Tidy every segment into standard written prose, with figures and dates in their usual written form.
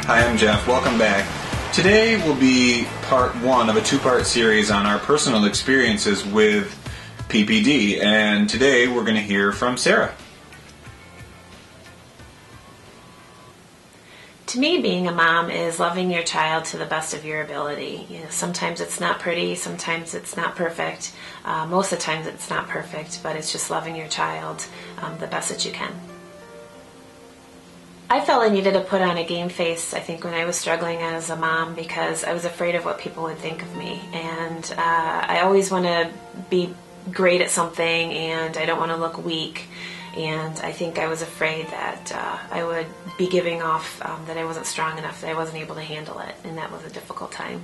Hi, I'm Jeff. Welcome back. Today will be part one of a two-part series on our personal experiences with PPD, and today we're going to hear from Sara. To me, being a mom is loving your child to the best of your ability. Sometimes it's not pretty, sometimes it's not perfect. Most of the times it's not perfect, but it's just loving your child the best that you can. I felt I needed to put on a game face, I think, when I was struggling as a mom, because I was afraid of what people would think of me. And I always want to be great at something, and I don't want to look weak. And I think I was afraid that I would be giving off that I wasn't strong enough, that I wasn't able to handle it, and that was a difficult time.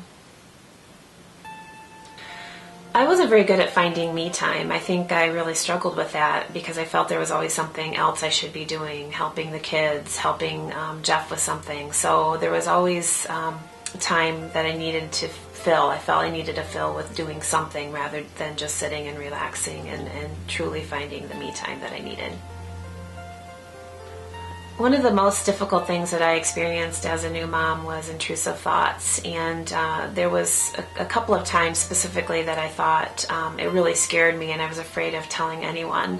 I wasn't very good at finding me time. I think I really struggled with that because I felt there was always something else I should be doing, helping the kids, helping Jeff with something. So there was always time that I needed to fill. I felt I needed to fill with doing something rather than just sitting and relaxing and truly finding the me time that I needed. One of the most difficult things that I experienced as a new mom was intrusive thoughts, and there was a couple of times specifically that I thought it really scared me and I was afraid of telling anyone.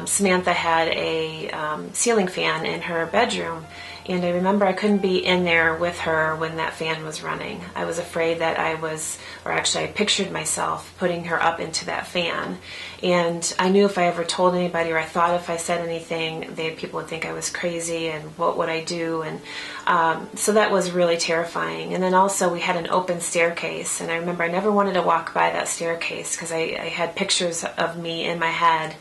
Samantha had a ceiling fan in her bedroom, and I remember I couldn't be in there with her when that fan was running. I was afraid that I pictured myself putting her up into that fan. And I knew if I ever told anybody, or I thought if I said anything, people would think I was crazy and what would I do? And so that was really terrifying. And then also we had an open staircase, and I remember I never wanted to walk by that staircase because I had pictures of me in my head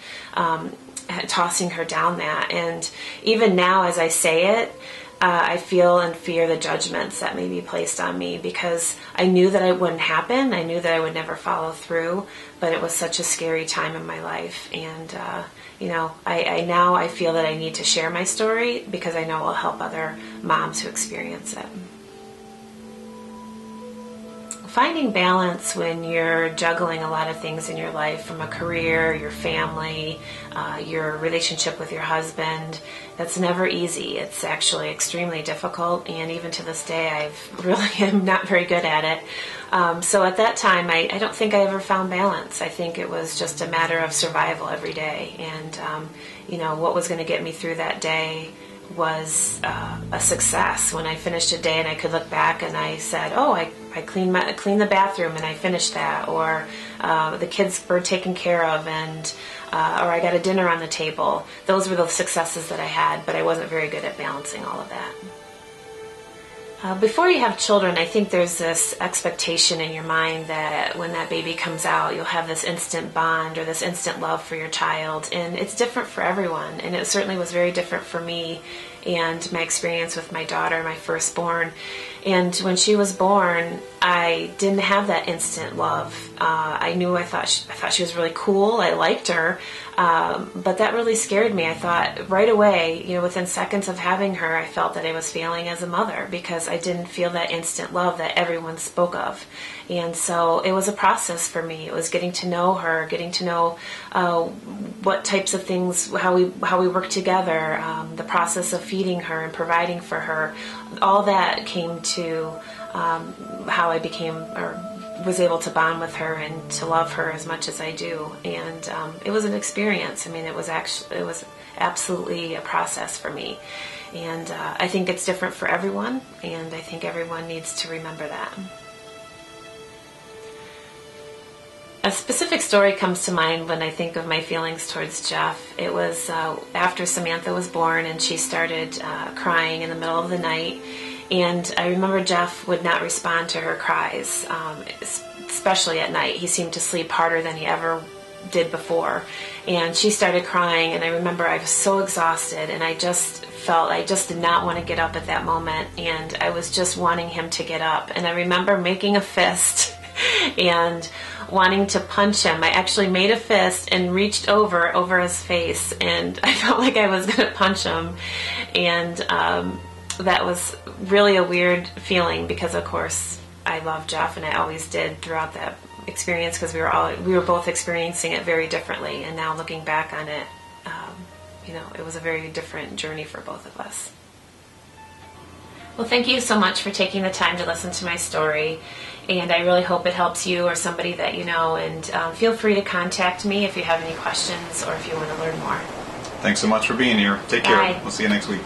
tossing her down that. And even now as I say it, I feel and fear the judgments that may be placed on me because I knew that it wouldn't happen. I knew that I would never follow through, but it was such a scary time in my life. And, I feel that I need to share my story because I know it will help other moms who experience it. Finding balance when you're juggling a lot of things in your life, from a career, your family, your relationship with your husband, that's never easy. It's actually extremely difficult, and even to this day I really am not very good at it. So at that time I don't think I ever found balance. I think it was just a matter of survival every day, and what was going to get me through that day was a success. When I finished a day and I could look back and I said, oh, I cleaned the bathroom and I finished that, or the kids were taken care of, and or I got a dinner on the table. Those were the successes that I had, but I wasn't very good at balancing all of that. Before you have children, I think there's this expectation in your mind that when that baby comes out, you'll have this instant bond or this instant love for your child. And it's different for everyone. And it certainly was very different for me and my experience with my daughter, my firstborn. And when she was born, I didn't have that instant love. I thought she was really cool. I liked her. But that really scared me. I thought right away, within seconds of having her, I felt that I was failing as a mother because I didn't feel that instant love that everyone spoke of. And so it was a process for me. It was getting to know her, getting to know what types of things, how we work together, the process of feeding her and providing for her. All that came to how I became or was able to bond with her and to love her as much as I do. And it was an experience. I mean, it was absolutely a process for me. And I think it's different for everyone, and I think everyone needs to remember that. A specific story comes to mind when I think of my feelings towards Jeff. It was after Samantha was born and she started crying in the middle of the night. And I remember Jeff would not respond to her cries, especially at night. He seemed to sleep harder than he ever did before. And she started crying, and I remember I was so exhausted, and I just felt I just did not want to get up at that moment, and I was just wanting him to get up. And I remember making a fist and wanting to punch him. I actually made a fist and reached over his face, and I felt like I was going to punch him. And that was really a weird feeling because, of course, I love Jeff, and I always did throughout that experience because we were both experiencing it very differently. And now looking back on it, it was a very different journey for both of us. Well, thank you so much for taking the time to listen to my story. And I really hope it helps you or somebody that you know. And feel free to contact me if you have any questions or if you want to learn more. Thanks so much for being here. Take Bye. care. We'll see you next week.